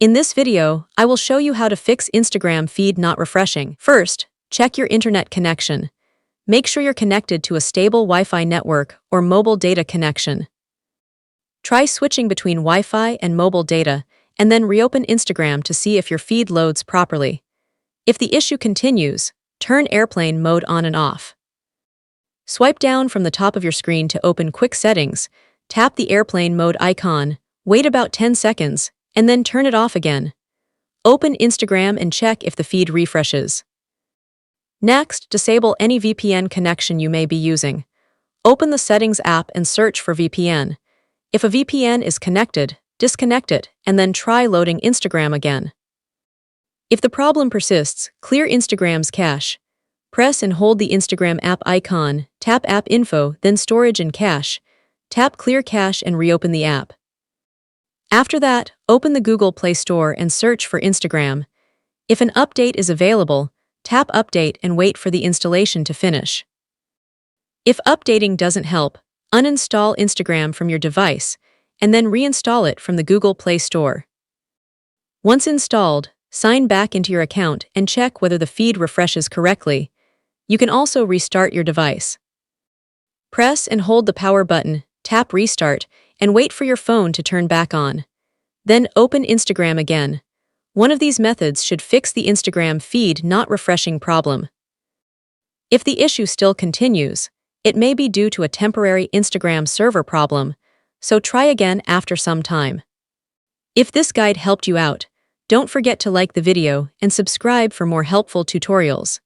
In this video, I will show you how to fix Instagram feed not refreshing. First, check your internet connection. Make sure you're connected to a stable Wi-Fi network or mobile data connection. Try switching between Wi-Fi and mobile data, and then reopen Instagram to see if your feed loads properly. If the issue continues, turn airplane mode on and off. Swipe down from the top of your screen to open Quick Settings, tap the airplane mode icon, wait about 10 seconds, and then turn it off again. Open Instagram and check if the feed refreshes. Next, disable any VPN connection you may be using. Open the Settings app and search for VPN. If a VPN is connected, disconnect it, and then try loading Instagram again. If the problem persists, clear Instagram's cache. Press and hold the Instagram app icon, tap App Info, then Storage and Cache. Tap Clear Cache and reopen the app. After that, open the Google Play Store and search for Instagram. If an update is available, tap Update and wait for the installation to finish. If updating doesn't help, uninstall Instagram from your device and then reinstall it from the Google Play Store. Once installed, sign back into your account and check whether the feed refreshes correctly. You can also restart your device. Press and hold the power button, tap Restart, and wait for your phone to turn back on. Then open Instagram again. One of these methods should fix the Instagram feed not refreshing problem. If the issue still continues, it may be due to a temporary Instagram server problem, so try again after some time. If this guide helped you out, don't forget to like the video and subscribe for more helpful tutorials.